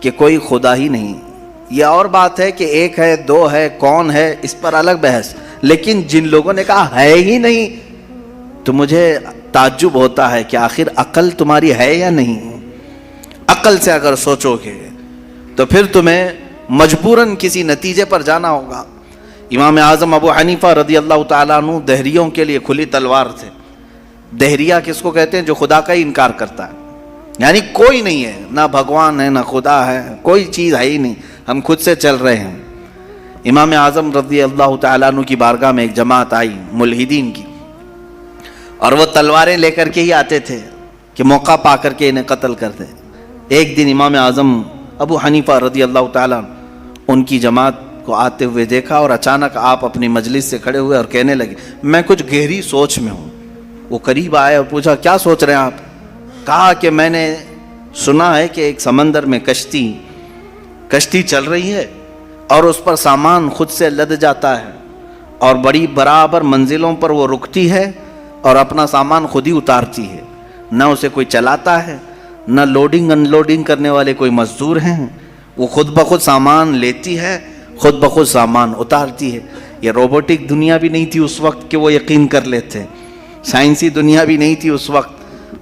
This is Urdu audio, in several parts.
کہ کوئی خدا ہی نہیں. یہ اور بات ہے کہ ایک ہے، دو ہے، کون ہے، اس پر الگ بحث. لیکن جن لوگوں نے کہا ہے ہی نہیں، تو مجھے تعجب ہوتا ہے کہ آخر عقل تمہاری ہے یا نہیں. عقل سے اگر سوچو گے تو پھر تمہیں مجبوراً کسی نتیجے پر جانا ہوگا. امام اعظم ابو حنیفہ رضی اللہ تعالیٰ عنہ دہریوں کے لیے کھلی تلوار تھے. دہریہ کس کو کہتے ہیں؟ جو خدا کا ہی انکار کرتا ہے، یعنی کوئی نہیں ہے، نہ بھگوان ہے، نہ خدا ہے، کوئی چیز ہے ہی نہیں، ہم خود سے چل رہے ہیں. امام اعظم رضی اللہ تعالیٰ عنہ کی بارگاہ میں ایک جماعت آئی ملحدین کی، اور وہ تلواریں لے کر کے ہی آتے تھے کہ موقع پا کر کے انہیں قتل کر دیں. ایک دن امام اعظم ابو حنیفہ رضی اللہ تعالیٰ ان کی جماعت کو آتے ہوئے دیکھا، اور اچانک آپ اپنی مجلس سے کھڑے ہوئے اور کہنے لگے میں کچھ گہری سوچ میں ہوں. وہ قریب آئے اور پوچھا کیا سوچ رہے ہیں آپ؟ کہا کہ میں نے سنا ہے کہ ایک سمندر میں کشتی چل رہی ہے اور اس پر سامان خود سے لد جاتا ہے، اور بڑی برابر منزلوں پر وہ رکتی ہے اور اپنا سامان خود ہی اتارتی ہے. نہ اسے کوئی چلاتا ہے، نہ لوڈنگ ان لوڈنگ کرنے والے کوئی مزدور ہیں. وہ خود بخود سامان لیتی ہے، خود بخود سامان اتارتی ہے. یہ روبوٹک دنیا بھی نہیں تھی اس وقت کہ وہ یقین کر لیتے، سائنسی دنیا بھی نہیں تھی اس وقت.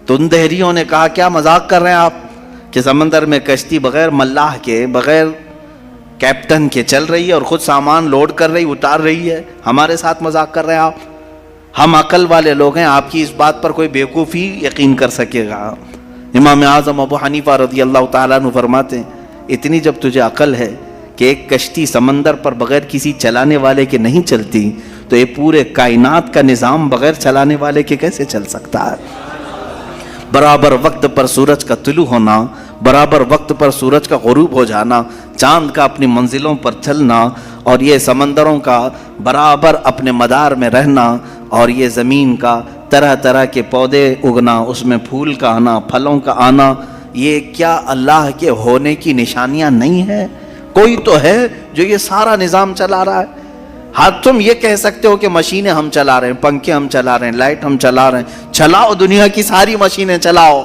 تو ان دہریوں نے کہا کیا مذاق کر رہے ہیں آپ کہ سمندر میں کشتی بغیر ملاح کے، بغیر کیپٹن کے چل رہی ہے اور خود سامان لوڈ کر رہی، اتار رہی ہے، ہمارے ساتھ مذاق کر رہے ہیں آپ؟ ہم عقل والے لوگ ہیں، آپ کی اس بات پر کوئی بیوقوفی یقین کر سکے گا؟ امام اعظم ابو حنیفہ رضی اللہ تعالیٰ عنہ فرماتے ہیں اتنی جب تجھے عقل ہے کہ ایک کشتی سمندر پر بغیر کسی چلانے والے کے نہیں چلتی، تو یہ پورے کائنات کا نظام بغیر چلانے والے کے کیسے چل سکتا ہے؟ برابر وقت پر سورج کا طلوع ہونا، برابر وقت پر سورج کا غروب ہو جانا، چاند کا اپنی منزلوں پر چلنا، اور یہ سمندروں کا برابر اپنے مدار میں رہنا، اور یہ زمین کا طرح طرح کے پودے اگنا، اس میں پھول کا آنا، پھلوں کا آنا، یہ کیا اللہ کے ہونے کی نشانیاں نہیں ہے؟ کوئی تو ہے جو یہ سارا نظام چلا رہا ہے. ہاں تم یہ کہہ سکتے ہو کہ مشینیں ہم چلا رہے ہیں، پنکھے ہم چلا رہے ہیں، لائٹ ہم چلا رہے ہیں، چلاؤ دنیا کی ساری مشینیں چلاؤ.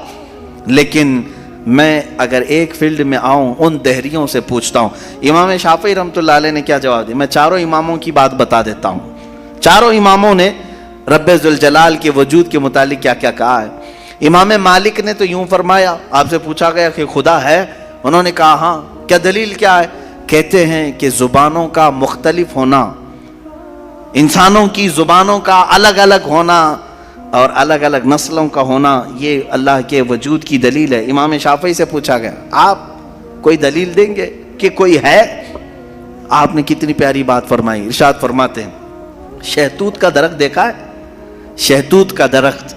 لیکن میں اگر ایک فیلڈ میں آؤں، ان دہریوں سے پوچھتا ہوں. امام شافعی رحمۃ اللہ علیہ نے کیا جواب دیا؟ میں چاروں اماموں کی بات بتا دیتا ہوں. چاروں اماموں نے رب ذوالجلال کے وجود کے متعلق کیا کیا کہا ہے. امام مالک نے تو یوں فرمایا، آپ سے پوچھا گیا کہ خدا ہے، انہوں نے کہا ہاں. کیا دلیل کیا ہے؟ کہتے ہیں کہ زبانوں کا مختلف ہونا، انسانوں کی زبانوں کا الگ الگ ہونا اور الگ الگ نسلوں کا ہونا، یہ اللہ کے وجود کی دلیل ہے. امام شافعی سے پوچھا گیا آپ کوئی دلیل دیں گے کہ کوئی ہے؟ آپ نے کتنی پیاری بات فرمائی. ارشاد فرماتے ہیں شہتوت کا درخت دیکھا ہے؟ شہتوت کا درخت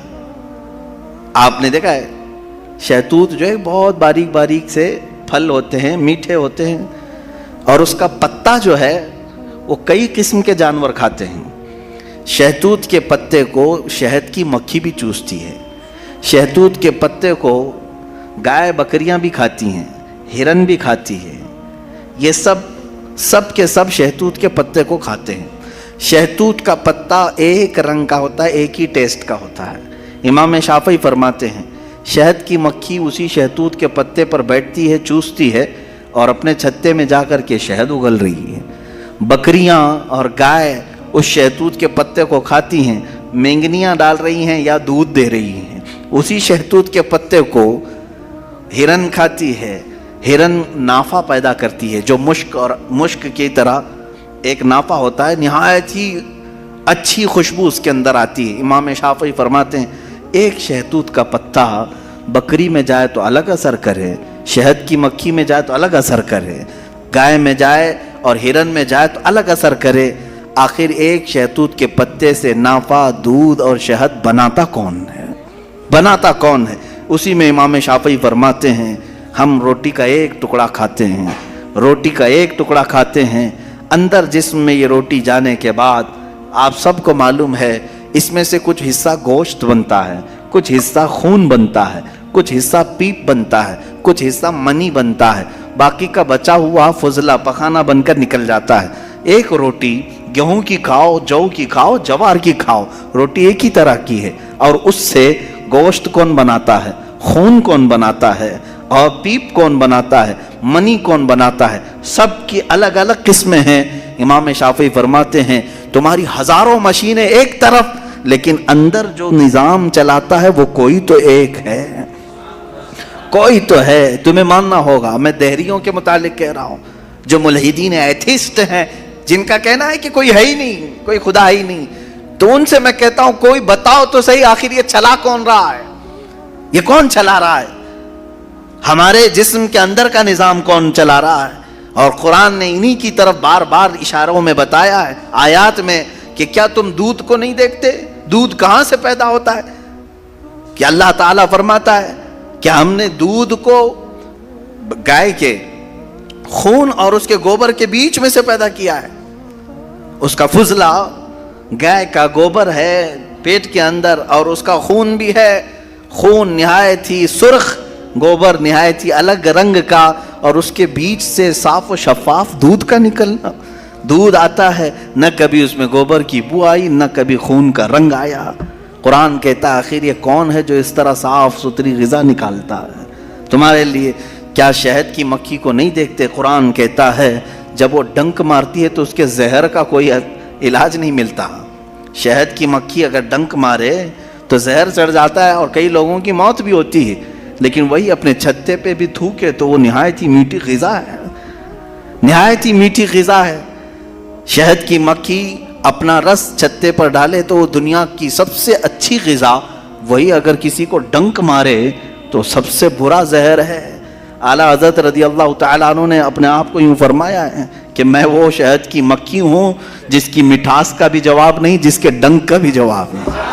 آپ نے دیکھا ہے؟ شہتوت جو ہے بہت باریک باریک سے پھل ہوتے ہیں، میٹھے ہوتے ہیں، اور اس کا پتا جو ہے وہ کئی قسم کے جانور کھاتے ہیں. شہتوت کے پتے کو شہد کی مکھی بھی چوستی ہے. شہتوت کے پتے کو گائے بکریاں بھی کھاتی ہیں، ہرن بھی کھاتی ہے. یہ سب کے سب شہتوت کے پتے کو کھاتے ہیں. شہتوت کا پتا ایک رنگ کا ہوتا ہے، ایک ہی ٹیسٹ کا ہوتا ہے. امام شافعی فرماتے ہیں شہد کی مکھی اسی شہتوت کے پتے پر بیٹھتی ہے، چوستی ہے، اور اپنے چھتے میں جا کر کے شہد اگل رہی ہے. بکریاں اور گائے اس شہتوت کے پتے کو کھاتی ہیں، مینگنیاں ڈال رہی ہیں یا دودھ دے رہی ہیں. اسی شہتوت کے پتے کو ہرن کھاتی ہے. ہرن نافع پیدا کرتی ہے، جو مشک کی طرح ایک نافع ہوتا ہے، نہایت ہی اچھی خوشبو اس کے اندر آتی ہے. امام شافعی فرماتے ہیں ایک شہتوت کا پتا بکری میں جائے تو الگ اثر کرے، شہد کی مکھی میں جائے تو الگ اثر کرے، گائے میں جائے اور ہرن میں جائے تو الگ اثر کرے. آخر ایک شہتوت کے پتے سے نافع، دودھ اور شہد بناتا کون ہے؟ بناتا کون ہے؟ اسی میں امام شافعی فرماتے ہیں ہم روٹی کا ایک ٹکڑا کھاتے ہیں، روٹی کا ایک ٹکڑا کھاتے ہیں، اندر جسم میں یہ روٹی جانے کے بعد آپ سب کو معلوم ہے اس میں سے کچھ حصہ گوشت بنتا ہے، کچھ حصہ خون بنتا ہے، کچھ حصہ پیپ بنتا ہے، کچھ حصہ منی بنتا ہے، باقی کا بچا ہوا فضلہ پخانہ بن کر نکل جاتا ہے. ایک روٹی گیہوں کی کھاؤ، جو کی کھاؤ، جوار کی کھاؤ، روٹی ایک ہی طرح کی ہے. اور اس سے گوشت کون بناتا ہے، خون کون بناتا ہے، اور پیپ کون بناتا ہے, منی کون بناتا ہے, سب کی الگ الگ قسمیں ہیں. امام شافعی فرماتے ہیں تمہاری ہزاروں مشینیں ایک طرف, لیکن اندر جو نظام چلاتا ہے وہ کوئی تو ایک ہے, کوئی تو ہے. تمہیں ماننا ہوگا. میں دہریوں کے متعلق کہہ رہا ہوں, جو ملحدین ایتھسٹ ہیں, جن کا کہنا ہے کہ کوئی ہے ہی نہیں, کوئی خدا ہی نہیں, تو ان سے میں کہتا ہوں کوئی بتاؤ تو صحیح, آخر یہ چلا کون رہا ہے, یہ کون چلا رہا ہے, ہمارے جسم کے اندر کا نظام کون چلا رہا ہے. اور قرآن نے انہی کی طرف بار بار اشاروں میں بتایا ہے, آیات میں, کہ کیا تم دودھ کو نہیں دیکھتے, دودھ کہاں سے پیدا ہوتا ہے. کہ اللہ تعالیٰ فرماتا ہے کہ ہم نے دودھ کو گائے کے خون اور اس کے گوبر کے بیچ میں سے پیدا کیا ہے. اس کا فضلہ گائے کا گوبر ہے پیٹ کے اندر, اور اس کا خون بھی ہے, خون نہایت ہی سرخ, گوبر نہایت ہی الگ رنگ کا, اور اس کے بیچ سے صاف و شفاف دودھ کا نکلنا. دودھ آتا ہے, نہ کبھی اس میں گوبر کی بو آئی, نہ کبھی خون کا رنگ آیا. قرآن کہتا ہے آخر یہ کون ہے جو اس طرح صاف ستھری غذا نکالتا ہے تمہارے لیے. کیا شہد کی مکھی کو نہیں دیکھتے؟ قرآن کہتا ہے جب وہ ڈنک مارتی ہے تو اس کے زہر کا کوئی علاج نہیں ملتا. شہد کی مکھی اگر ڈنک مارے تو زہر چڑھ جاتا ہے اور کئی لوگوں کی موت بھی ہوتی ہے, لیکن وہی اپنے چھتے پہ بھی تھوکے تو وہ نہایت ہی میٹھی غذا ہے, نہایت ہی میٹھی غذا ہے. شہد کی مکھی اپنا رس چھتے پر ڈالے تو وہ دنیا کی سب سے اچھی غذا, وہی اگر کسی کو ڈنک مارے تو سب سے برا زہر ہے. اعلیٰ حضرت رضی اللہ تعالیٰ عنہ نے اپنے آپ کو یوں فرمایا ہے کہ میں وہ شہد کی مکھی ہوں جس کی مٹھاس کا بھی جواب نہیں, جس کے ڈنک کا بھی جواب نہیں.